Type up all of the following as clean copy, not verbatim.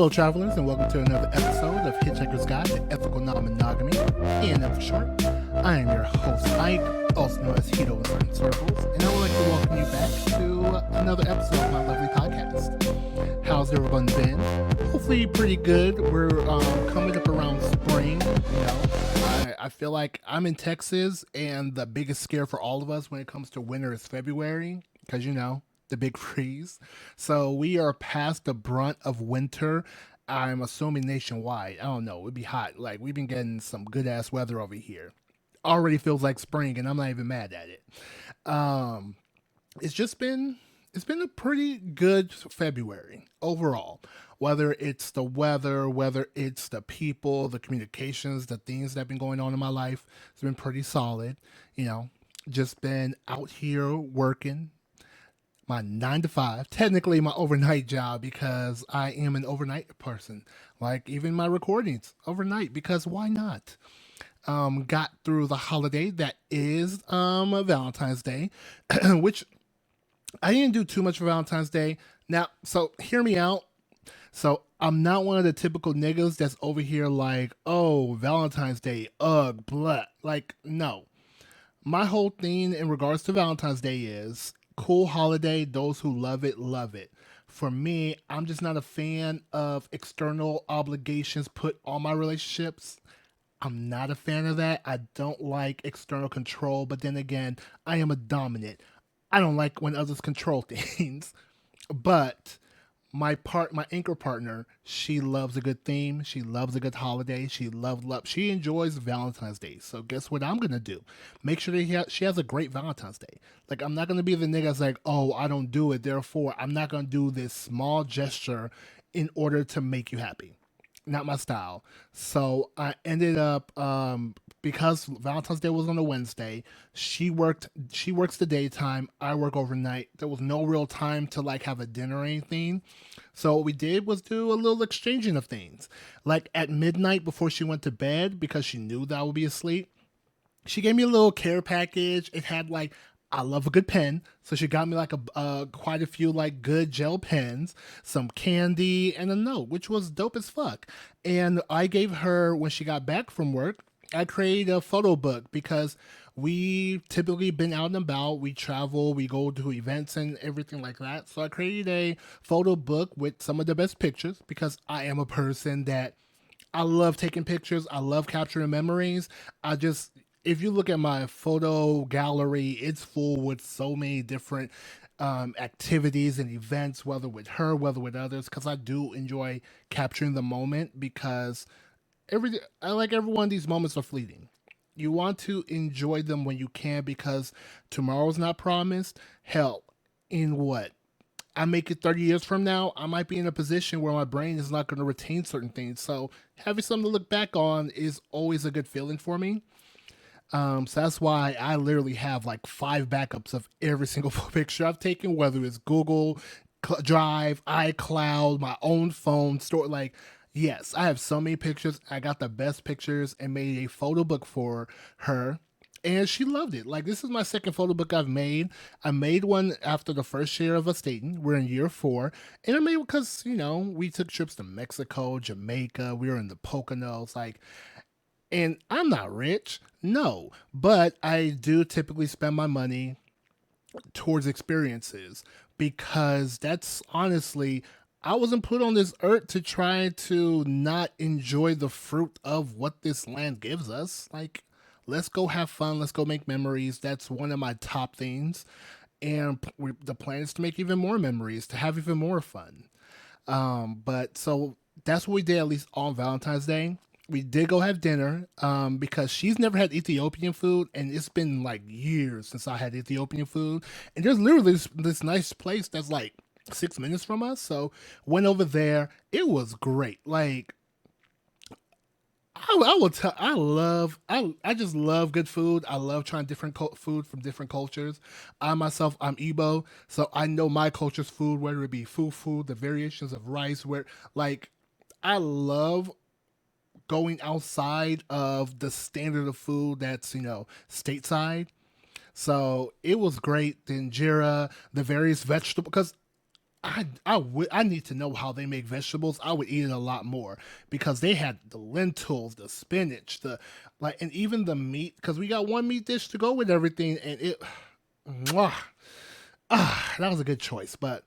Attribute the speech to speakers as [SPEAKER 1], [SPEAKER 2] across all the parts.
[SPEAKER 1] Hello, travelers, and welcome to another episode of Hitchhiker's Guide to Ethical Non-Monogamy, and for short. I am your host, Ike, also known as Hito in certain circles, and I would like to welcome you back to another episode of my lovely podcast. How's everyone been? Hopefully pretty good. We're coming up around spring, I feel like I'm in Texas, and the biggest scare for all of us when it comes to winter is February, because the big freeze. So we are past the brunt of winter. I'm assuming nationwide. I don't know. It'd be hot. Like, we've been getting some good ass weather over here. Already feels like spring, and I'm not even mad at it. Um, it's been a pretty good February overall. Whether it's the weather, whether it's the people, the communications, the things that have been going on in my life, it's been pretty solid. You know, just been out here working my 9 to 5, technically my overnight job because I am an overnight person. Like even my recordings overnight because why not? Got through the holiday that is Valentine's Day, which I didn't do too much for Valentine's Day. Now, so hear me out. So I'm not one of the typical niggas that's over here like, oh, Valentine's Day, ugh, blah. Like, no. My whole thing in regards to Valentine's Day is cool holiday. Those who love it, love it. For me, I'm just not a fan of external obligations put on my relationships. I'm not a fan of that. I don't like external control, but then again, I am a dominant. I don't like when others control things. But my anchor partner, she loves a good theme. She loves a good holiday. She loves love. She enjoys Valentine's Day. So guess what I'm gonna do? Make sure that she has a great Valentine's Day. Like I'm not gonna be the nigga that's like, oh, I don't do it. Therefore, I'm not gonna do this small gesture in order to make you happy. Not my style. So I ended up because Valentine's Day was on a Wednesday. She works the daytime. I work overnight. There was no real time to like have a dinner or anything. So what we did was do a little exchanging of things. Like at midnight before she went to bed because she knew that I would be asleep, she gave me a little care package. It had like I love a good pen, so she got me like a quite a few like good gel pens, some candy, and a note, which was dope as fuck. And I gave her when she got back from work. I created a photo book because we typically been out and about. We travel, we go to events and everything like that. So I created a photo book with some of the best pictures because I am a person that I love taking pictures. I love capturing memories. I just, if you look at my photo gallery, it's full with so many different activities and events, whether with her, whether with others, because I do enjoy capturing the moment because I like every one of these moments are fleeting. You want to enjoy them when you can because tomorrow's not promised. Hell, in what? I make it 30 years from now, I might be in a position where my brain is not going to retain certain things. So having something to look back on is always a good feeling for me. So that's why I literally have like 5 backups of every single picture I've taken, whether it's Google Drive, iCloud, my own phone store. Like, yes, I have so many pictures. I got the best pictures and made a photo book for her. And she loved it. Like this is my second photo book I've made. I made one after the first year of us dating. We're in year 4, and I made it because we took trips to Mexico, Jamaica. We were in the Poconos. Like, and I'm not rich, no, but I do typically spend my money towards experiences because that's honestly, I wasn't put on this earth to try to not enjoy the fruit of what this land gives us. Like, let's go have fun, let's go make memories. That's one of my top things. And the plan is to make even more memories, to have even more fun. But so that's what we did at least on Valentine's Day. We did go have dinner because she's never had Ethiopian food, and it's been like years since I had Ethiopian food. And there's literally this nice place that's like 6 minutes from us. So went over there. It was great. Like I will tell. I just love good food. I love trying different food from different cultures. I myself, I'm Igbo, so I know my culture's food, whether it be fufu, the variations of rice, where like I love going outside of the standard of food that's stateside. So it was great. The injera, the various vegetables, because I need to know how they make vegetables. I would eat it a lot more because they had the lentils, the spinach, the like, and even the meat. Because we got one meat dish to go with everything, and it, mwah, that was a good choice. But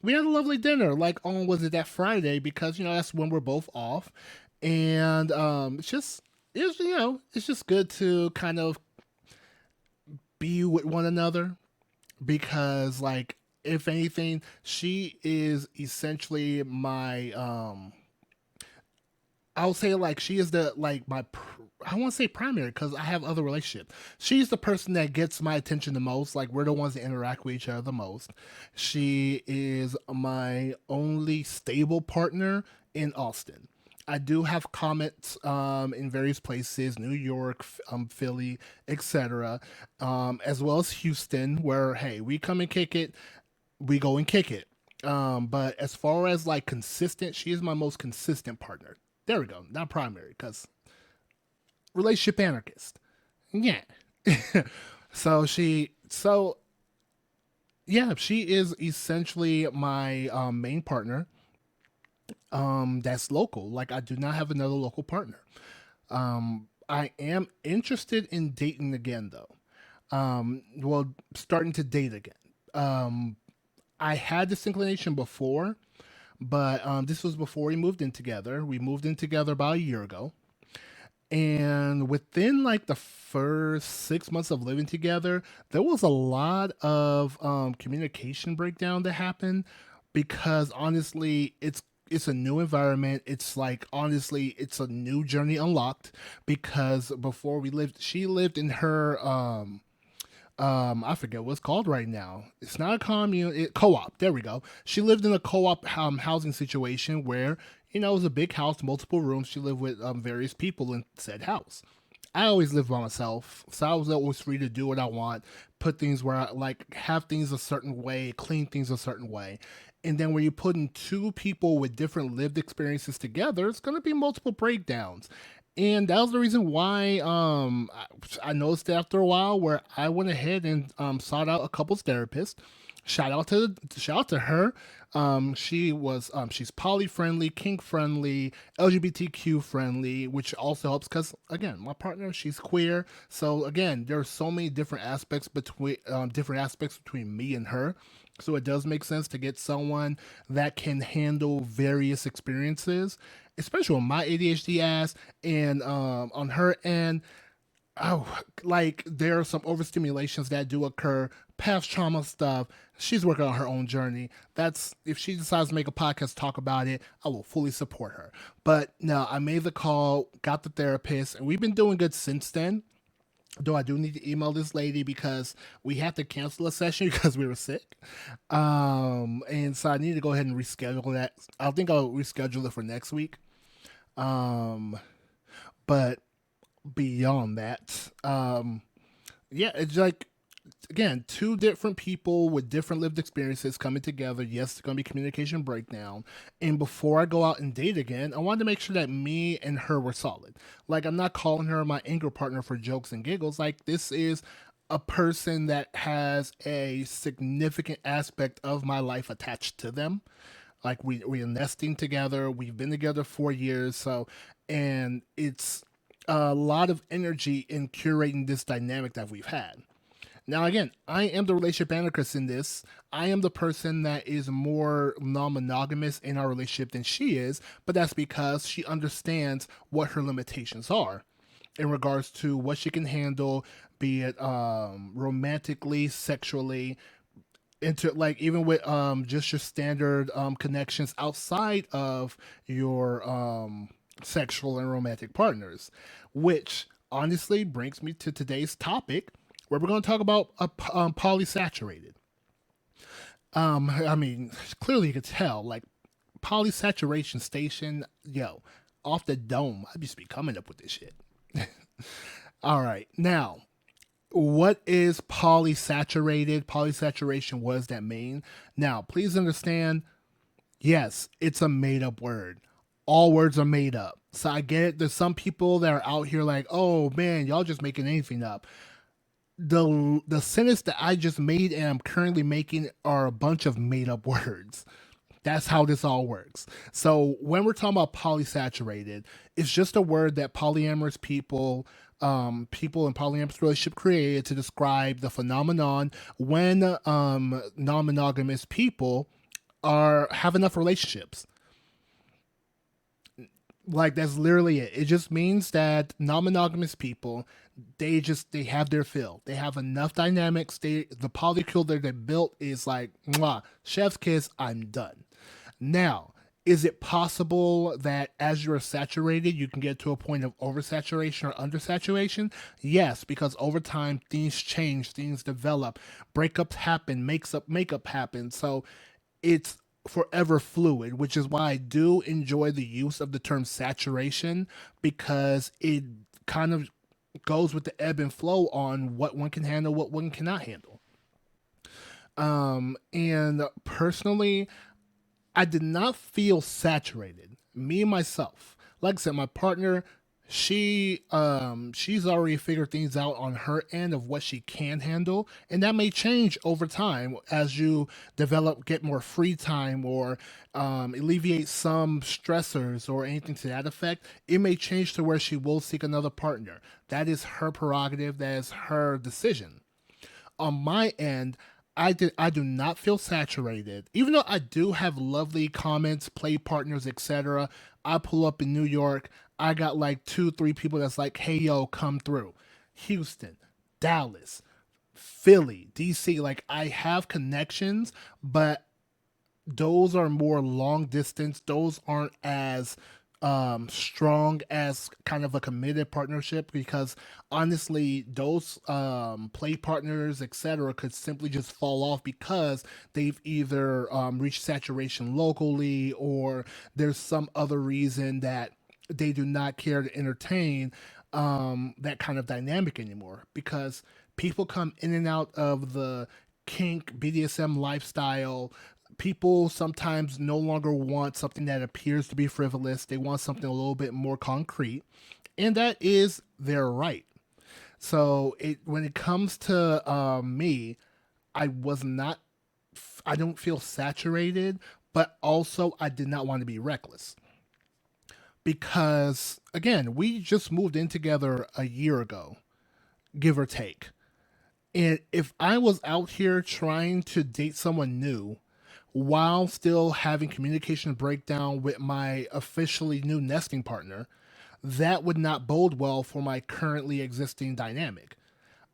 [SPEAKER 1] we had a lovely dinner. Like on was it that Friday because that's when we're both off, and it's just good to kind of be with one another because like if anything she is essentially my I'll say like she is the like my I won't say primary because I have other relationships. She's the person that gets my attention the most. Like we're the ones that interact with each other the most. She is my only stable partner in Austin. I do have comments in various places, New York, Philly, etc., as well as Houston, where hey, we come and kick it, we go and kick it. But as far as like consistent, she is my most consistent partner. There we go. Not primary, because relationship anarchist. Yeah. So yeah, she is essentially my main partner. That's local. Like I do not have another local partner. I am interested in dating again though. Well, starting to date again. Um, I had this inclination before, but this was before we moved in together. We moved in together about a year ago. And within like the first 6 months of living together, there was a lot of communication breakdown that happened because honestly, it's a new environment. It's like honestly, it's a new journey unlocked because before we lived, she lived in her I forget what it's called right now. It's not a commune, co-op. There we go. She lived in a co-op housing situation where it was a big house, multiple rooms. She lived with various people in said house. I always lived by myself, so I was always free to do what I want, put things where I like, have things a certain way, clean things a certain way. And then when you're putting two people with different lived experiences together, it's going to be multiple breakdowns. And that was the reason why I noticed after a while where I went ahead and sought out a couples therapist. Shout out to her. She's poly friendly, kink friendly, LGBTQ friendly, which also helps because again, my partner, she's queer. So again, there are so many different aspects between me and her. So it does make sense to get someone that can handle various experiences, especially on my ADHD ass and on her end. Oh, like there are some overstimulations that do occur, past trauma stuff. She's working on her own journey. That's if she decides to make a podcast talk about it, I will fully support her. But no, I made the call, got the therapist, and we've been doing good since then. Though I do need to email this lady because we had to cancel a session because we were sick. And so I need to go ahead and reschedule that. I think I'll reschedule it for next week. Um, but beyond that, yeah, it's like again, two different people with different lived experiences coming together. Yes, there's gonna be communication breakdown. And before I go out and date again, I wanted to make sure that me and her were solid. Like I'm not calling her my anger partner for jokes and giggles. Like this is a person that has a significant aspect of my life attached to them. Like we are nesting together. We've been together 4 years. So and it's a lot of energy in curating this dynamic that we've had. Now, again, I am the relationship anarchist in this. I am the person that is more non monogamous in our relationship than she is, but that's because she understands what her limitations are in regards to what she can handle, be it romantically, sexually, into like even with just your standard connections outside of your sexual and romantic partners, which honestly brings me to today's topic where we're going to talk about polysaturated. I mean, clearly you could tell, like, polysaturation station, yo, off the dome. I just be coming up with this shit. All right, now, what is polysaturated? Polysaturation, what does that mean? Now, please understand, yes, it's a made up word. All words are made up. So I get it. There's some people that are out here like, oh man, y'all just making anything up. the sentence that I just made and I'm currently making are a bunch of made up words. That's how this all works. So when we're talking about polysaturated, it's just a word that polyamorous people in polyamorous relationship created to describe the phenomenon when non-monogamous people are have enough relationships. Like that's literally it. It just means that non-monogamous people, they have their fill. They have enough dynamics. The polycule that they built is like mwah, chef's kiss. I'm done. Now, is it possible that as you're saturated, you can get to a point of oversaturation or undersaturation? Yes, because over time things change, things develop, breakups happen, makeup happens. So it's forever fluid, which is why I do enjoy the use of the term saturation because it kind of goes with the ebb and flow on what one can handle, what one cannot handle. And personally, I did not feel saturated. Me myself, like I said, my partner, she's already figured things out on her end of what she can handle, and that may change over time as you develop, get more free time, or alleviate some stressors or anything to that effect. It may change to where she will seek another partner. That is her prerogative. That is her decision. On my end, I do not feel saturated. Even though I do have lovely comments, play partners, etc. I pull up in New York, I got like two, three people that's like, hey yo, come through. Houston, Dallas, Philly, DC. Like I have connections, but those are more long distance. Those aren't as strong as kind of a committed partnership because honestly, those play partners, etc., could simply just fall off because they've either reached saturation locally or there's some other reason that they do not care to entertain that kind of dynamic anymore because people come in and out of the kink BDSM lifestyle. People sometimes no longer want something that appears to be frivolous. They want something a little bit more concrete, and that is their right. So when it comes to me, I was not. I don't feel saturated, but also I did not want to be reckless because again, we just moved in together a year ago, give or take. And if I was out here trying to date someone new while still having communication breakdown with my officially new nesting partner, that would not bode well for my currently existing dynamic.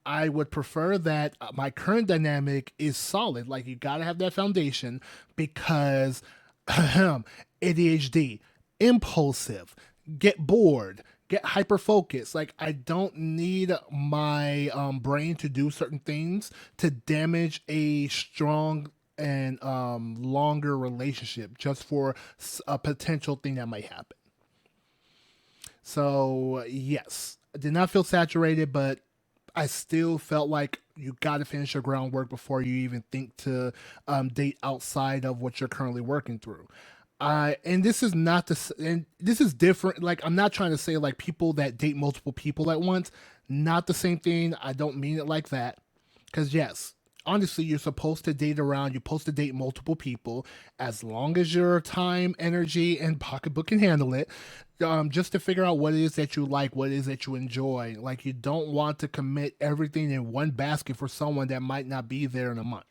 [SPEAKER 1] I would prefer that my current dynamic is solid. Like you gotta have that foundation because ADHD, impulsive, get bored, get hyper focused. Like I don't need my brain to do certain things to damage a strong and longer relationship just for a potential thing that might happen. So yes, I did not feel saturated, but I still felt like you got to finish your groundwork before you even think to date outside of what you're currently working through. And this is not the and this is different. Like I'm not trying to say like people that date multiple people at once, not the same thing. I don't mean it like that. Because yes, honestly, you're supposed to date around. You're supposed to date multiple people as long as your time, energy, and pocketbook can handle it. Just to figure out what it is that you like, what it is that you enjoy. Like you don't want to commit everything in one basket for someone that might not be there in a month.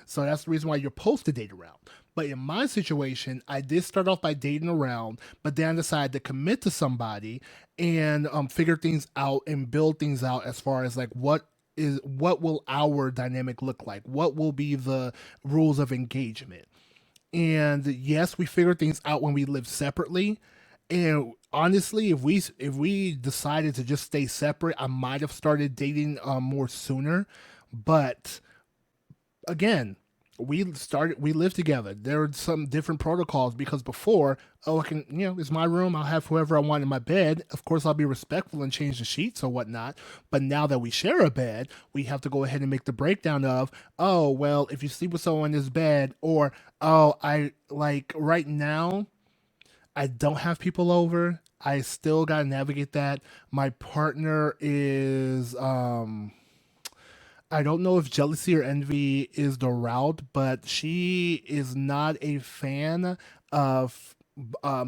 [SPEAKER 1] So that's the reason why you're supposed to date around. But in my situation, I did start off by dating around, but then I decided to commit to somebody and figure things out and build things out as far as like what will our dynamic look like? What will be the rules of engagement? And yes, we figured things out when we lived separately. And honestly, if we decided to just stay separate, I might have started dating more sooner. But again, we lived together. There were some different protocols because before, oh, I can, it's my room. I'll have whoever I want in my bed. Of course, I'll be respectful and change the sheets or whatnot. But now that we share a bed, we have to go ahead and make the breakdown of, oh, well, if you sleep with someone in this bed, or oh, I like right now, I don't have people over. I still got to navigate that. My partner is I don't know if jealousy or envy is the route, but she is not a fan of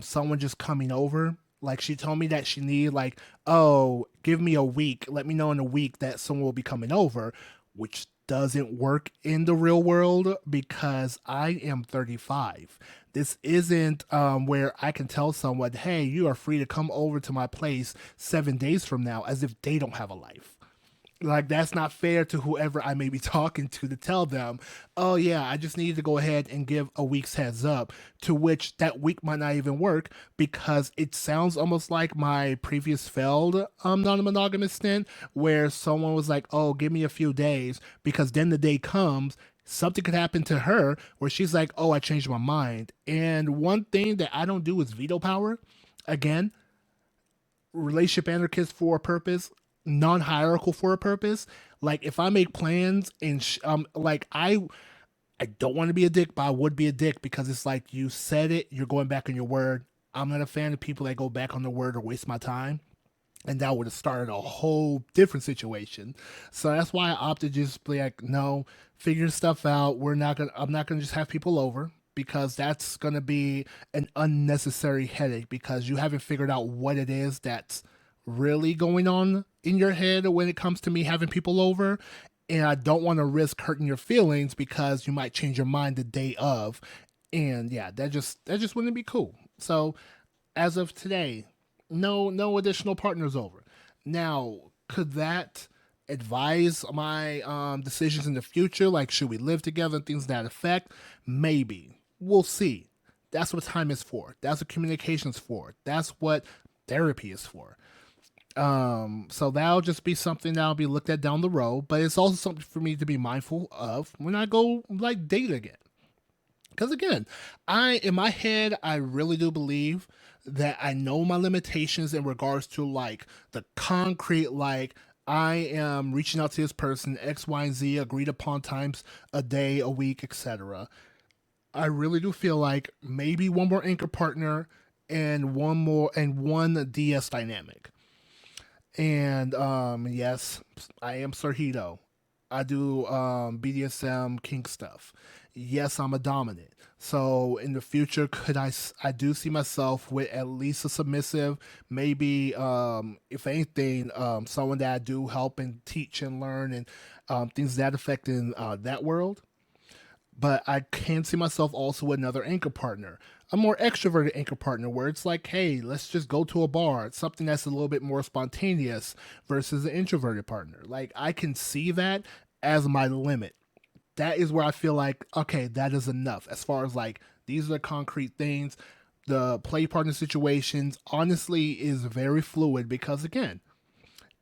[SPEAKER 1] someone just coming over. Like she told me that she needed like, oh, give me a week. Let me know in a week that someone will be coming over, which doesn't work in the real world because I am 35. This isn't where I can tell someone, hey, you are free to come over to my place 7 days from now, as if they don't have a life. Like that's not fair to whoever I may be talking to tell them, oh yeah, I just need to go ahead and give a week's heads up, to which that week might not even work because it sounds almost like my previous failed non-monogamous stint where someone was like, oh, give me a few days because then the day comes something could happen to her where she's like, oh, I changed my mind. And one thing that I don't do is veto power. Again, relationship anarchist for a purpose, non-hierarchical for a purpose. Like if I make plans and like I don't want to be a dick, but I would be a dick because it's like you said it, you're going back on your word. I'm not a fan of people that go back on their word or waste my time. And that would have started a whole different situation. So that's why I opted to just be like, no, figure stuff out. I'm not gonna just have people over because that's gonna be an unnecessary headache because you haven't figured out what it is that's really going on in your head when it comes to me having people over. And I don't want to risk hurting your feelings because you might change your mind the day of. And yeah, that just wouldn't be cool. So as of today, no additional partners over. Now, could that advise my decisions in the future? Like, should we live together and things to that effect? Maybe. We'll see. That's what time is for. That's what communication's for. That's what therapy is for. So that'll just be something that'll be looked at down the road, but it's also something for me to be mindful of when I go like date again. Because again, in my head, I really do believe that I know my limitations in regards to like the concrete, like I am reaching out to this person X, Y, and Z, agreed upon times a day, a week, etc. I really do feel like maybe one more anchor partner and one DS dynamic. And yes, I am Serhito. I do BDSM kink stuff. Yes, I'm a dominant. So in the future, I do see myself with at least a submissive, maybe if anything, someone that I do help and teach and learn and things that affect in that world. But I can see myself also with another anchor partner, a more extroverted anchor partner, where it's like, hey, let's just go to a bar. It's something that's a little bit more spontaneous versus an introverted partner. Like, I can see that as my limit. That is where I feel like, okay, that is enough. As far as like, these are the concrete things. The play partner situations, honestly, is very fluid because, again,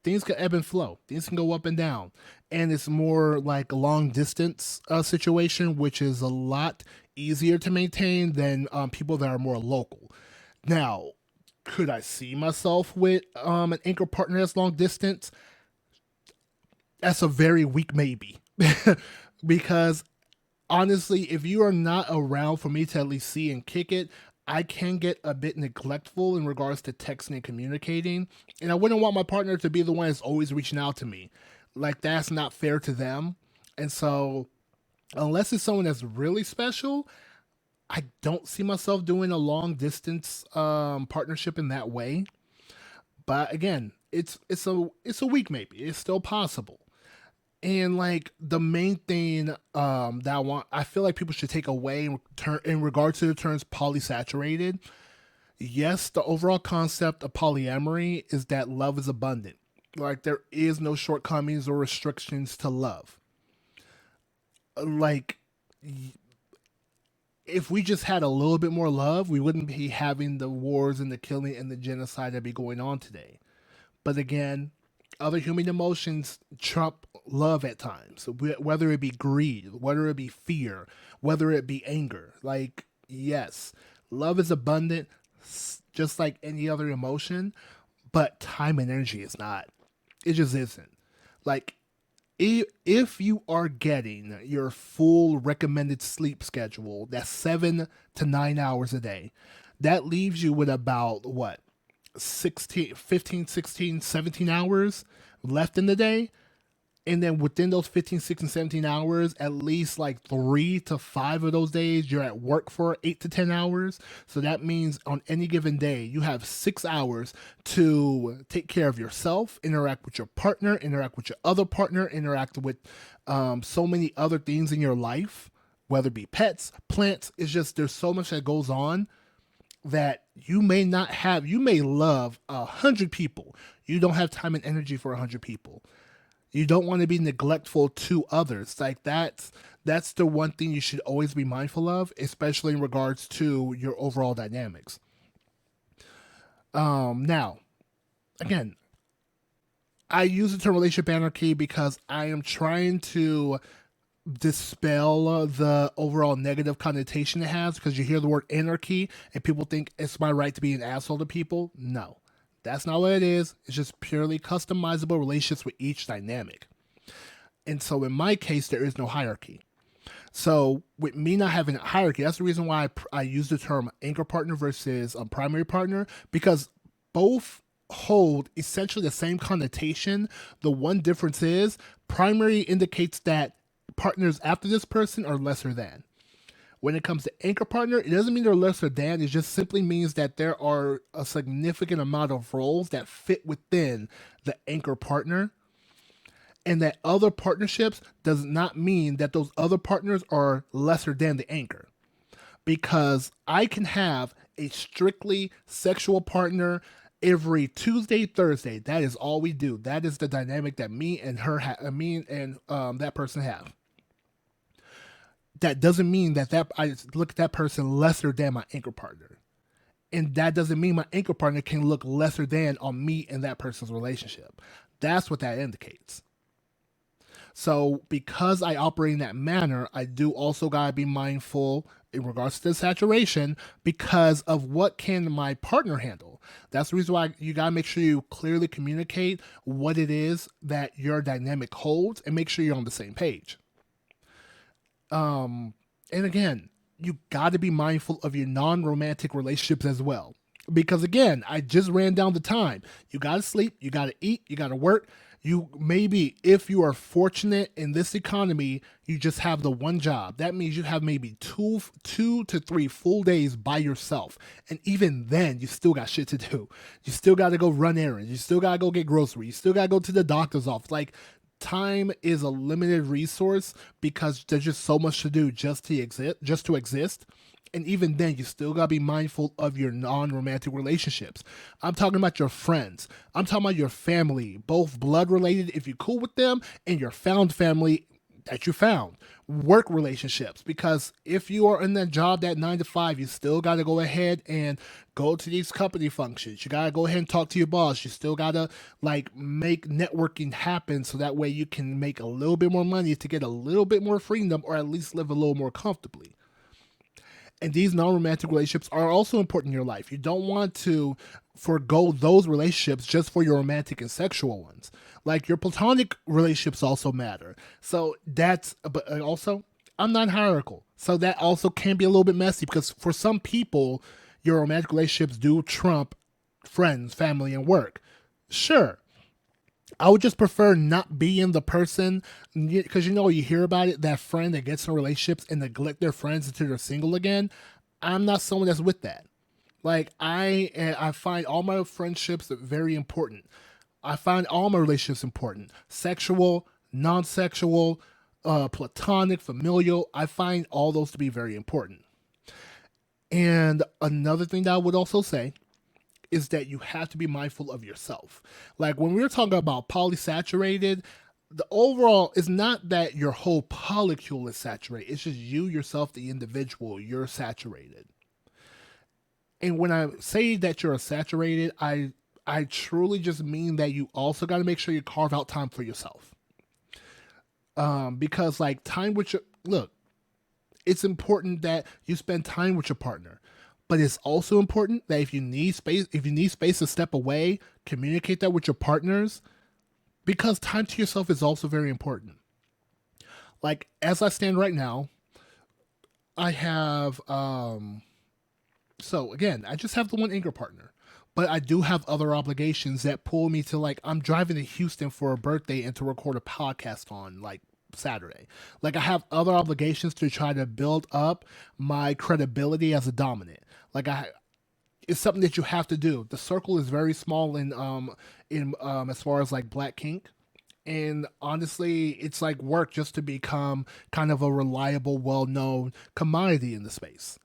[SPEAKER 1] things can ebb and flow. Things can go up and down, and it's more like a long distance situation, which is a lot easier to maintain than people that are more local. Now, could I see myself with an anchor partner that's long distance? That's a very weak maybe, because honestly, if you are not around for me to at least see and kick it, I can get a bit neglectful in regards to texting and communicating. And I wouldn't want my partner to be the one that's always reaching out to me. Like, that's not fair to them. And so, unless it's someone that's really special, I don't see myself doing a long distance partnership in that way. But again, it's a week maybe. It's still possible. And like the main thing that I feel like people should take away in regard to the terms polysaturated. Yes, the overall concept of polyamory is that love is abundant. Like there is no shortcomings or restrictions to love. Like if we just had a little bit more love, we wouldn't be having the wars and the killing and the genocide that be going on today. But again, other human emotions trump love at times, whether it be greed, whether it be fear, whether it be anger. Like, yes, love is abundant, just like any other emotion, but time and energy is not. It just isn't. Like, if you are getting your full recommended sleep schedule, that's 7 to 9 hours a day, that leaves you with about what, 16, 15, 16, 17 hours left in the day. And then within those 15, 16, 17 hours, at least like 3 to 5 of those days, you're at work for 8 to 10 hours. So that means on any given day, you have 6 hours to take care of yourself, interact with your partner, interact with your other partner, interact with so many other things in your life, whether it be pets, plants. It's just there's so much that goes on that you may not have. You may love 100 people. You don't have time and energy for 100 people. You don't want to be neglectful to others. Like that's the one thing you should always be mindful of, especially in regards to your overall dynamics. Now, again, I use the term relationship anarchy because I am trying to dispel the overall negative connotation it has, because you hear the word anarchy and people think it's my right to be an asshole to people. No, that's not what it is. It's just purely customizable relationships with each dynamic. And so in my case, there is no hierarchy. So with me not having a hierarchy, that's the reason why I use the term anchor partner versus primary partner, because both hold essentially the same connotation. The one difference is primary indicates that partners after this person are lesser than. When it comes to anchor partner, it doesn't mean they're lesser than. It just simply means that there are a significant amount of roles that fit within the anchor partner, and that other partnerships does not mean that those other partners are lesser than the anchor. Because I can have a strictly sexual partner every Tuesday, Thursday. That is all we do. That is the dynamic that me and her, me and that person have. That doesn't mean that I look at that person lesser than my anchor partner, and that doesn't mean my anchor partner can look lesser than on me and that person's relationship. That's what that indicates. So because I operate in that manner, I do also gotta be mindful in regards to the saturation, because of what can my partner handle. That's the reason why you gotta make sure you clearly communicate what it is that your dynamic holds and make sure you're on the same page. And again, you got to be mindful of your non-romantic relationships as well, because again, I just ran down the time. You got to sleep, you got to eat, you got to work. You maybe, if you are fortunate in this economy, you just have the one job. That means you have maybe two to three full days by yourself, and even then you still got shit to do. You still got to go run errands, you still got to go get groceries, you still got to go to the doctor's office. Like, time is a limited resource because there's just so much to do just to exist. And even then, you still gotta be mindful of your non-romantic relationships. I'm talking about your friends, I'm talking about your family, both blood related if you're cool with them, and your found family that you found. Work relationships, because if you are in that job, that 9 to 5, you still got to go ahead and go to these company functions. You got to go ahead and talk to your boss. You still got to like make networking happen, so that way you can make a little bit more money to get a little bit more freedom, or at least live a little more comfortably. And these non-romantic relationships are also important in your life. You don't want to forego those relationships just for your romantic and sexual ones. Like, your platonic relationships also matter. So that's, but also, I'm not hierarchical, so that also can be a little bit messy, because for some people, your romantic relationships do trump friends, family, and work. Sure, I would just prefer not being the person, because you hear about it, that friend that gets in relationships and neglect their friends until they're single again. I'm not someone that's with that. Like, I find all my friendships very important. I find all my relationships important. Sexual, non-sexual, platonic, familial. I find all those to be very important. And another thing that I would also say is that you have to be mindful of yourself. Like, when we were talking about polysaturated, the overall is not that your whole polycule is saturated. It's just you yourself, the individual, you're saturated. And when I say that you're saturated, I truly just mean that you also got to make sure you carve out time for yourself. Because like, time with your look, it's important that you spend time with your partner, but it's also important that if you need space to step away, communicate that with your partners, because time to yourself is also very important. Like, as I stand right now, I have so again, I just have the one anchor partner, but I do have other obligations that pull me to, like, I'm driving to Houston for a birthday and to record a podcast on like Saturday. Like, I have other obligations to try to build up my credibility as a dominant. Like, I it's something that you have to do. The circle is very small in as far as like black kink. And honestly, it's like work just to become kind of a reliable, well known commodity in the space.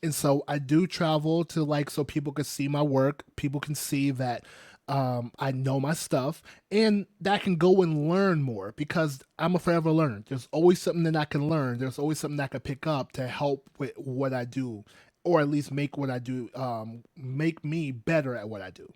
[SPEAKER 1] And so I do travel to, like, so people can see my work, people can see that I know my stuff, and that I can go and learn more because I'm a forever learner. There's always something that I can learn. There's always something that I can pick up to help with what I do, or at least make what I do, make me better at what I do.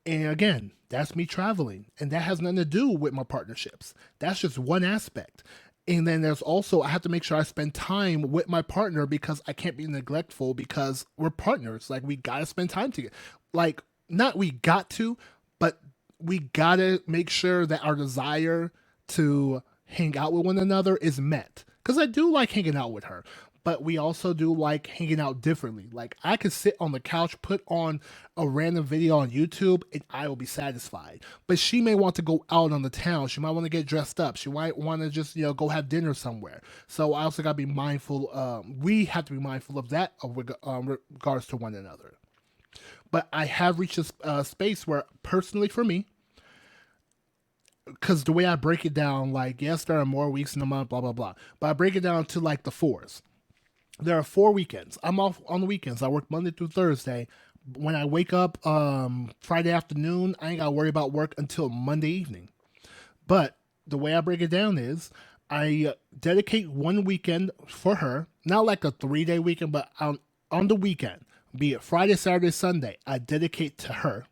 [SPEAKER 1] And again, that's me traveling. And that has nothing to do with my partnerships. That's just one aspect. And then there's also, I have to make sure I spend time with my partner because I can't be neglectful because we're partners. Like, we got to spend time together. Like, not we got to, but we got to make sure that our desire to hang out with one another is met. Because I do like hanging out with her, but we also do like hanging out differently. Like, I could sit on the couch, put on a random video on YouTube, and I will be satisfied. But she may want to go out on the town. She might want to get dressed up. She might want to just, go have dinner somewhere. So I also got to be mindful. We have to be mindful of that regards to one another. But I have reached a space where, personally for me, because the way I break it down, like, yes, there are more weeks in a month, blah, blah, blah. But I break it down to like the fours. There are 4 weekends. I'm off on the weekends. I work Monday through Thursday. When I wake up Friday afternoon, I ain't got to worry about work until Monday evening. But the way I break it down is I dedicate one weekend for her, not like a 3-day weekend, but on the weekend, be it Friday, Saturday, Sunday, I dedicate to her.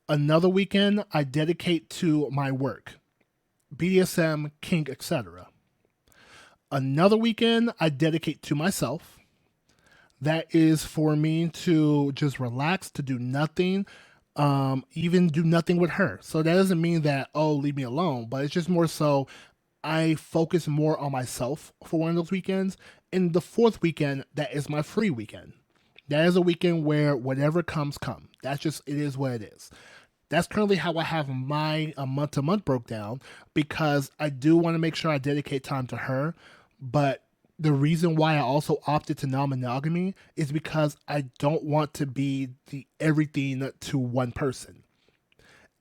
[SPEAKER 1] Another weekend, I dedicate to my work, BDSM, kink, etc. Another weekend, I dedicate to myself. That is for me to just relax, to do nothing, even do nothing with her. So that doesn't mean that, oh, leave me alone, but it's just more so I focus more on myself for one of those weekends. And the fourth weekend, that is my free weekend. That is a weekend where whatever comes, come. That's just, it is what it is. That's currently how I have my month to month broke down because I do want to make sure I dedicate time to her. But the reason why I also opted to non-monogamy is because I don't want to be the everything to one person.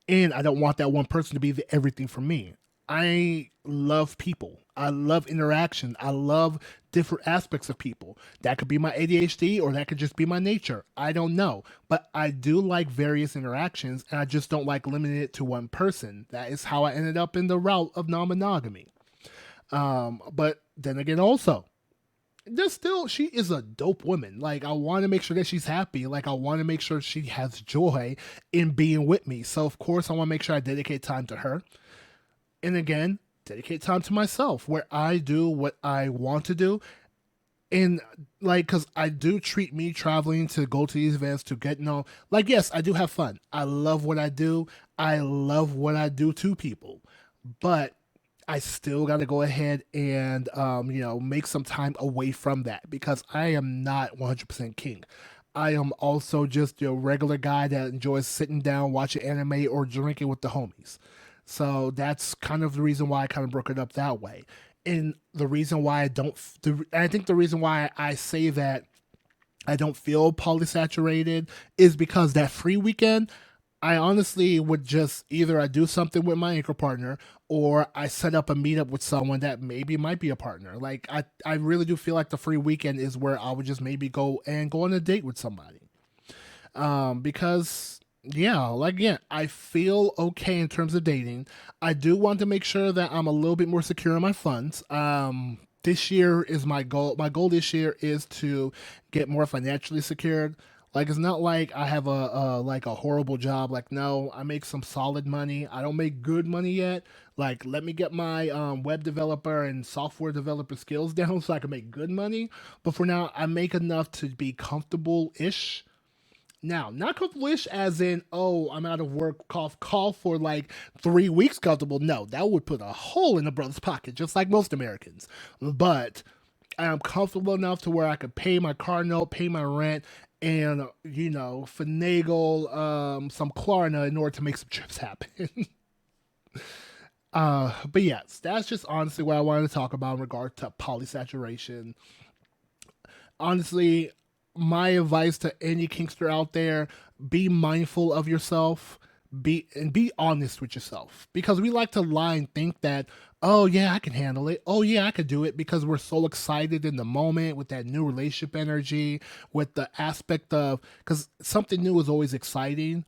[SPEAKER 1] And I don't want that one person to be the everything for me. I love people. I love interaction. I love different aspects of people. That could be my ADHD or that could just be my nature. I don't know. But I do like various interactions and I just don't like limiting it to one person. That is how I ended up in the route of non monogamy. But then again, also, there's still, she is a dope woman. Like, I want to make sure that she's happy. Like, I want to make sure she has joy in being with me. So of course I want to make sure I dedicate time to her. And again, dedicate time to myself where I do what I want to do. And like, because I do treat me traveling to go to these events to get like, yes, I do have fun. I love what I do. I love what I do to people. But I still got to go ahead and, make some time away from that because I am not 100% king. I am also just a regular guy that enjoys sitting down, watching anime, or drinking with the homies. So that's kind of the reason why I kind of broke it up that way. And the reason why I think the reason why I say that I don't feel polysaturated is because that free weekend, I honestly would just either I do something with my anchor partner or I set up a meetup with someone that maybe might be a partner. Like, I really do feel like the free weekend is where I would just maybe go on a date with somebody. Because yeah, like, again, I feel okay in terms of dating. I do want to make sure that I'm a little bit more secure in my funds. This year is my goal. My goal this year is to get more financially secured. Like, it's not like I have a horrible job. Like, no, I make some solid money. I don't make good money yet. Like, let me get my web developer and software developer skills down so I can make good money. But for now, I make enough to be comfortable ish. Now, not comfortable-ish as in, oh, I'm out of work, call for like 3 weeks comfortable. No, that would put a hole in the brother's pocket, just like most Americans. But I am comfortable enough to where I could pay my car note, pay my rent, and finagle some Klarna in order to make some trips happen. But yes, that's just honestly what I wanted to talk about in regard to polysaturation. Honestly, my advice to any kinkster out there: be mindful of yourself, be honest with yourself, because we like to lie and think that, oh yeah, I can handle it, oh yeah, I could do it, because we're so excited in the moment with that new relationship energy, with the aspect of, because something new is always exciting.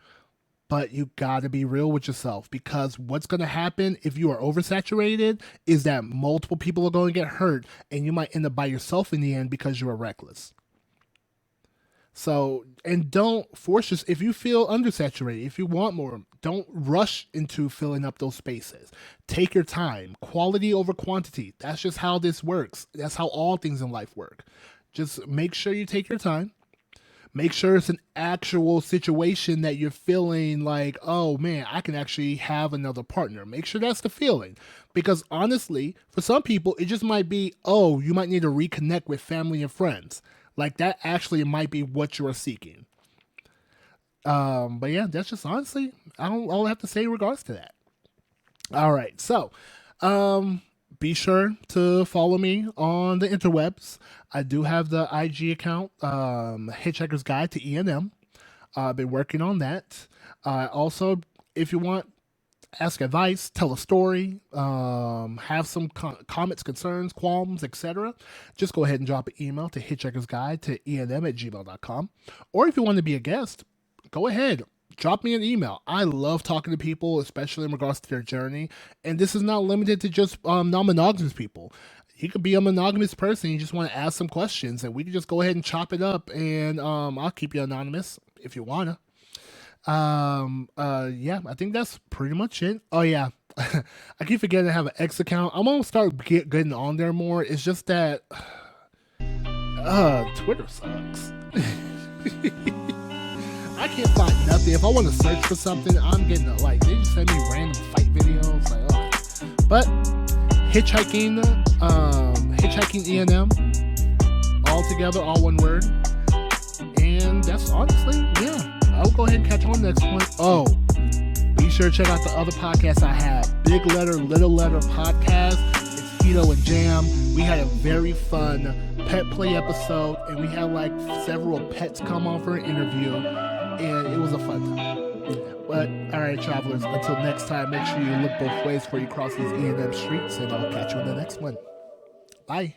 [SPEAKER 1] But you gotta be real with yourself, because what's gonna happen if you are oversaturated is that multiple people are gonna get hurt, and you might end up by yourself in the end because you were reckless. So, and don't force yourself. If you feel undersaturated, if you want more, don't rush into filling up those spaces. Take your time, quality over quantity. That's just how this works. That's how all things in life work. Just make sure you take your time. Make sure it's an actual situation that you're feeling like, oh man, I can actually have another partner. Make sure that's the feeling. Because honestly, for some people, it just might be, oh, you might need to reconnect with family and friends. Like that actually might be what you are seeking. But yeah, that's just honestly all I have to say in regards to that. All right, so be sure to follow me on the interwebs. I do have the IG account, Hitchhiker's Guide to E&M. I've been working on that. Also, if you want, ask advice, tell a story, have some comments, concerns, qualms, etc., just go ahead and drop an email to hitchhikersguide to enm@gmail.com. Or if you want to be a guest, go ahead, drop me an email. I love talking to people, especially in regards to their journey. And this is not limited to just non-monogamous people. You could be a monogamous person. You just want to ask some questions, and we can just go ahead and chop it up. And I'll keep you anonymous if you wanna. Yeah, I think that's pretty much it. Oh yeah, I keep forgetting to have an X account. I'm gonna start getting on there more. It's just that, Twitter sucks. I can't find nothing. If I want to search for something, I'm getting they just send me random fight videos. Like, oh. But hitchhiking E&M, all together, all one word. And that's honestly, yeah. I'll go ahead and catch on next one. Oh, be sure to check out the other podcasts I have. Big Letter, Little Letter podcast. It's Hito and Jam. We had a very fun pet play episode, and we had several pets come on for an interview, and it was a fun time. But all right, travelers, until next time, make sure you look both ways before you cross these E&M streets, and I'll catch you in the next one. Bye.